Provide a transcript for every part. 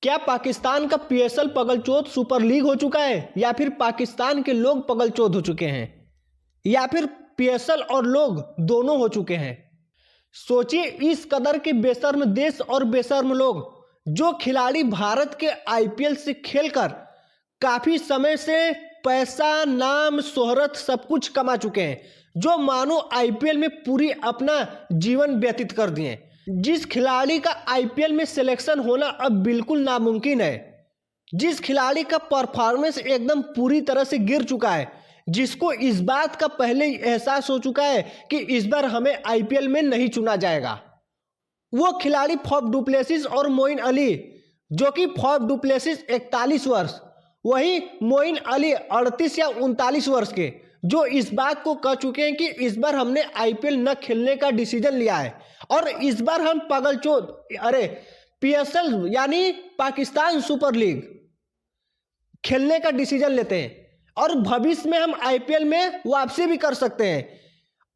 क्या पाकिस्तान का PSL पगलचोद super league हो चुका है, या फिर पाकिस्तान के लोग पगलचोद हो चुके हैं, या फिर पीएसएल और लोग दोनों हो चुके हैं? सोचिए, इस कदर के बेशर्म देश और बेशर्म लोग, जो खिलाड़ी भारत के आईपीएल से खेलकर काफी समय से पैसा, नाम, शोहरत सब कुछ कमा चुके हैं, जो मानो आईपीएल में पूरी अपना जीवन व्यतीत कर दिए, जिस खिलाड़ी का आईपीएल में सिलेक्शन होना अब बिल्कुल नामुमकिन है, जिस खिलाड़ी का परफॉर्मेंस एकदम पूरी तरह से गिर चुका है, जिसको इस बात का पहले ही एहसास हो चुका है कि इस बार हमें आईपीएल में नहीं चुना जाएगा, वो खिलाड़ी फॉफ डुप्लेसिस और मोइन अली, जो कि फॉफ डुप्लेसिस 41 वर्ष, वही मोइन अली 38 या 39 वर्ष के, जो इस बात को कह चुके हैं कि इस बार हमने आईपीएल न खेलने का डिसीजन लिया है और इस बार हम पगलचोद पीएसएल यानी पाकिस्तान सुपर लीग खेलने का डिसीजन लेते हैं और भविष्य में हम आईपीएल में वापसी भी कर सकते हैं।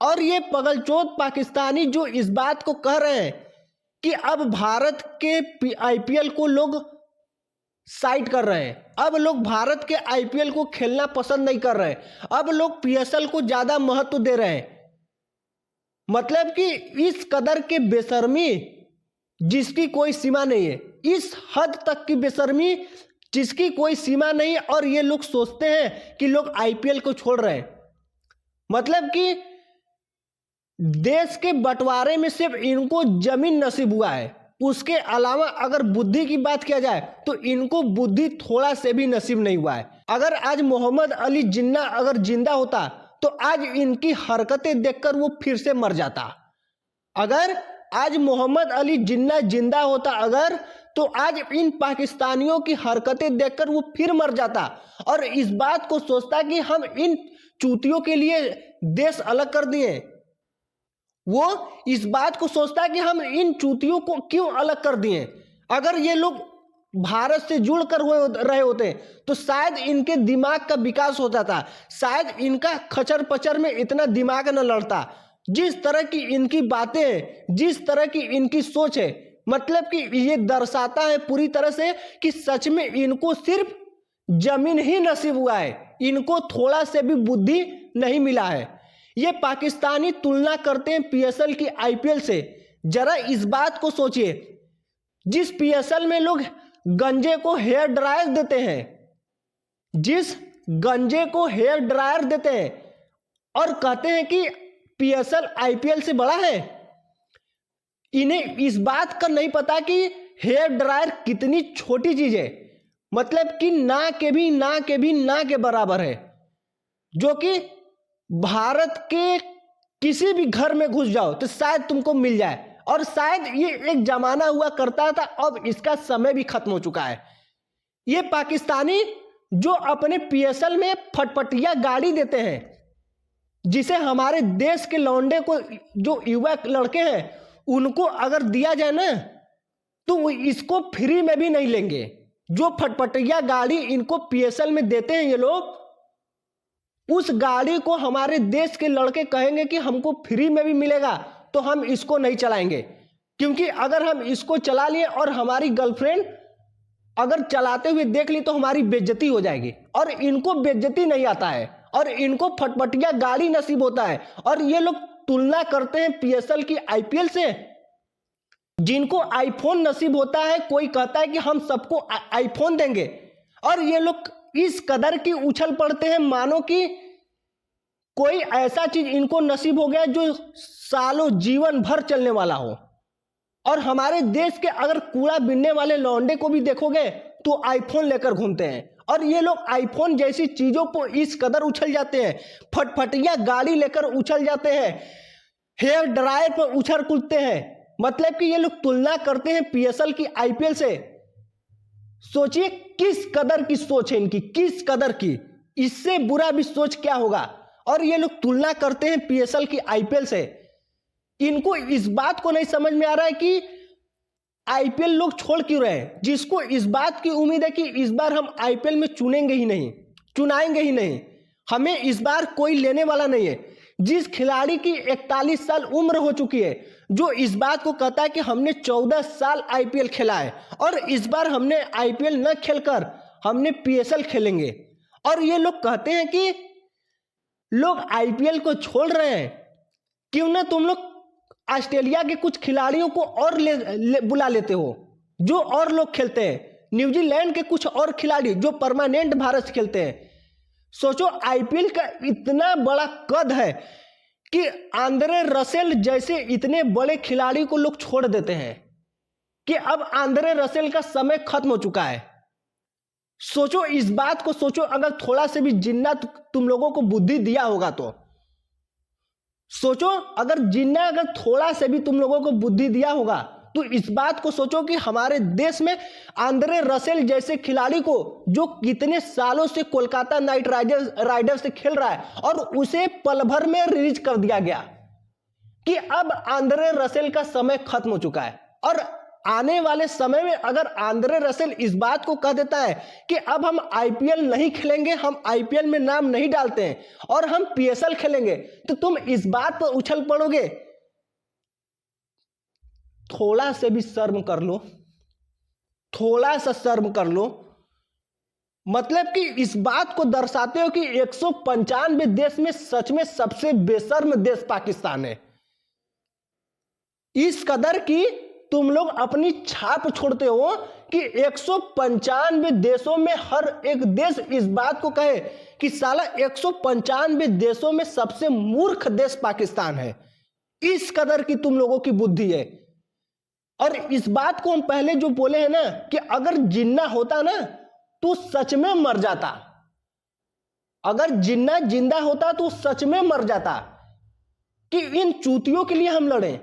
और ये पगलचोद पाकिस्तानी जो इस बात को कह रहे हैं कि अब भारत के आईपीएल को लोग साइड कर रहे हैं, अब लोग भारत के आईपीएल को खेलना पसंद नहीं कर रहे हैं, अब लोग पीएसएल को ज्यादा महत्व दे रहे हैं। मतलब कि इस कदर के बेशर्मी जिसकी कोई सीमा नहीं है, इस हद तक की बेशर्मी जिसकी कोई सीमा नहीं है, और ये लोग सोचते हैं कि लोग आईपीएल को छोड़ रहे हैं। मतलब कि देश के बंटवारे में सिर्फ इनको जमीन नसीब हुआ है, उसके अलावा अगर बुद्धि की बात किया जाए तो इनको बुद्धि थोड़ा से भी नसीब नहीं हुआ है। अगर आज मोहम्मद अली जिन्ना अगर जिंदा होता तो आज इनकी हरकतें देखकर वो फिर से मर जाता। अगर आज मोहम्मद अली जिन्ना जिंदा होता अगर, तो आज इन पाकिस्तानियों की हरकतें देखकर वो फिर मर जाता और इस बात को सोचता कि हम इन चूतियों के लिए देश अलग कर दिए। वो इस बात को सोचता है कि हम इन चूतियों को क्यों अलग कर दिए। अगर ये लोग भारत से जुड़कर रहे होते तो शायद इनके दिमाग का विकास हो जाता, शायद इनका खचर पचर में इतना दिमाग न लड़ता। जिस तरह की इनकी बातें, जिस तरह की इनकी सोच है, मतलब कि ये दर्शाता है पूरी तरह से कि सच में इनको सिर्फ जमीन ही नसीब हुआ है, इनको थोड़ा से भी बुद्धि नहीं मिला है। ये पाकिस्तानी तुलना करते हैं पीएसएल की आईपीएल से। जरा इस बात को सोचिए, जिस पीएसएल में लोग गंजे को हेयर ड्रायर देते हैं, जिस गंजे को हेयर ड्रायर देते हैं और कहते हैं कि पीएसएल आईपीएल से बड़ा है, इन्हें इस बात का नहीं पता कि हेयर ड्रायर कितनी छोटी चीज है, मतलब कि ना के बराबर है, जो कि भारत के किसी भी घर में घुस जाओ तो शायद तुमको मिल जाए। और शायद ये एक जमाना हुआ करता था, अब इसका समय भी खत्म हो चुका है। ये पाकिस्तानी जो अपने पीएसएल में फटफटिया गाड़ी देते हैं, जिसे हमारे देश के लौंडे को, जो युवा लड़के हैं, उनको अगर दिया जाए ना तो वो इसको फ्री में भी नहीं लेंगे। जो फटफटिया गाड़ी इनको पीएसएल में देते हैं ये लोग, उस गाड़ी को हमारे देश के लड़के कहेंगे कि हमको फ्री में भी मिलेगा तो हम इसको नहीं चलाएंगे, क्योंकि अगर हम इसको चला लिए और हमारी गर्लफ्रेंड अगर चलाते हुए देख ली तो हमारी बेइज्जती हो जाएगी। और इनको बेइज्जती नहीं आता है और इनको फटफटिया गाड़ी नसीब होता है। और ये लोग तुलना करते हैं पीएसएल की आईपीएल से। जिनको आईफोन नसीब होता है, कोई कहता है कि हम सबको आईफोन देंगे, और ये लोग इस कदर की उछल पड़ते हैं मानो कि कोई ऐसा चीज इनको नसीब हो गया जो सालों जीवन भर चलने वाला हो। और हमारे देश के अगर कूड़ा बीनने वाले लौंडे को भी देखोगे तो आईफोन लेकर घूमते हैं, और ये लोग आईफोन जैसी चीजों पर इस कदर उछल जाते हैं, फटफटिया गाड़ी लेकर उछल जाते हैं, हेयर ड्रायर पर उछल कूदते हैं। मतलब कि ये लोग तुलना करते हैं पीएसएल की आईपीएल से। सोचिए किस कदर की सोच है इनकी, किस कदर की, इससे बुरा भी सोच क्या होगा। और ये लोग तुलना करते हैं पीएसएल की आईपीएल से। इनको इस बात को नहीं समझ में आ रहा है कि आईपीएल लोग छोड़ क्यों रहे हैं। जिसको इस बात की उम्मीद है कि इस बार हम आईपीएल में चुनाएंगे ही नहीं, हमें इस बार कोई लेने वाला नहीं है। जिस खिलाड़ी की 41 साल उम्र हो चुकी है, जो इस बात को कहता है कि हमने 14 साल आईपीएल खेला है और इस बार हमने आईपीएल न खेलकर हमने पीएसएल खेलेंगे। और ये लोग कहते हैं कि लोग आईपीएल को छोड़ रहे हैं, क्यों ना तुम लोग ऑस्ट्रेलिया के कुछ खिलाड़ियों को और बुला लेते हो जो और लोग खेलते हैं, न्यूजीलैंड के कुछ और खिलाड़ी जो परमानेंट भारत से खेलते हैं। सोचो आईपीएल का इतना बड़ा कद है कि आंद्रे रसेल जैसे इतने बड़े खिलाड़ी को लोग छोड़ देते हैं कि अब आंद्रे रसेल का समय खत्म हो चुका है। सोचो इस बात को सोचो, अगर थोड़ा से भी जिन्ना तुम लोगों को बुद्धि दिया होगा तो सोचो, अगर जिन्ना अगर थोड़ा से भी तुम लोगों को बुद्धि दिया होगा तो इस बात को सोचो कि हमारे देश में आंद्रे रसेल जैसे खिलाड़ी को जो कितने सालों से कोलकाता नाइट राइडर्स से खेल रहा है और उसे पल भर में रिलीज कर दिया गया कि अब आंद्रे रसेल का समय खत्म हो चुका है। और आने वाले समय में अगर आंद्रे रसेल इस बात को कह देता है कि अब हम आईपीएल नहीं खेलेंगे, हम आईपीएल में नाम नहीं डालते हैं और हम पीएसएल खेलेंगे, तो तुम इस बात पर उछल पड़ोगे? थोड़ा से भी शर्म कर लो, थोड़ा सा शर्म कर लो। मतलब कि इस बात को दर्शाते हो कि 195 देश में सच में सबसे बेशर्म देश पाकिस्तान है। इस कदर की तुम लोग अपनी छाप छोड़ते हो कि 195 देशों में हर एक देश इस बात को कहे कि साला 195 देशों में सबसे मूर्ख देश पाकिस्तान है। इस कदर की तुम लोगों की बुद्धि है। और इस बात को हम पहले जो बोले हैं ना कि अगर जिन्ना होता ना तो सच में मर जाता, अगर जिन्ना जिंदा होता तो सच में मर जाता कि इन चूतियों के लिए हम लड़ें।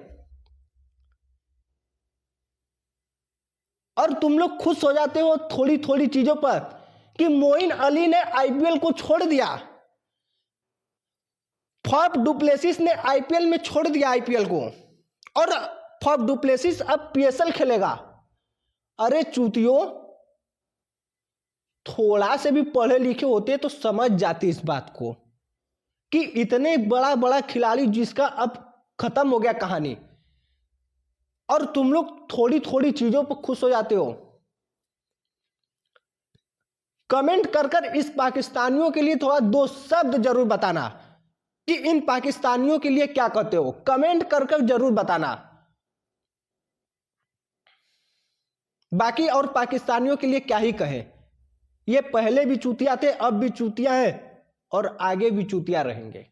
और तुम लोग खुश हो जाते हो थोड़ी थोड़ी चीजों पर कि मोइन अली ने आईपीएल को छोड़ दिया, फॉफ डुप्लेसिस ने आईपीएल में छोड़ दिया आईपीएल को और फॉफ डुप्लेसिस अब पीएसएल खेलेगा। अरे चूतियों, थोड़ा से भी पढ़े लिखे होते तो समझ जाती इस बात को कि इतने बड़ा बड़ा खिलाड़ी जिसका अब खत्म हो गया कहानी, और तुम लोग थोड़ी थोड़ी चीजों पर खुश हो जाते हो। कमेंट कर कर इस पाकिस्तानियों के लिए थोड़ा दो शब्द जरूर बताना कि इन पाकिस्तानियों के लिए क्या कहते हो, कमेंट कर कर जरूर बताना। बाकी और पाकिस्तानियों के लिए क्या ही कहें, ये पहले भी चूतिया थे, अब भी चूतिया है और आगे भी चूतिया रहेंगे।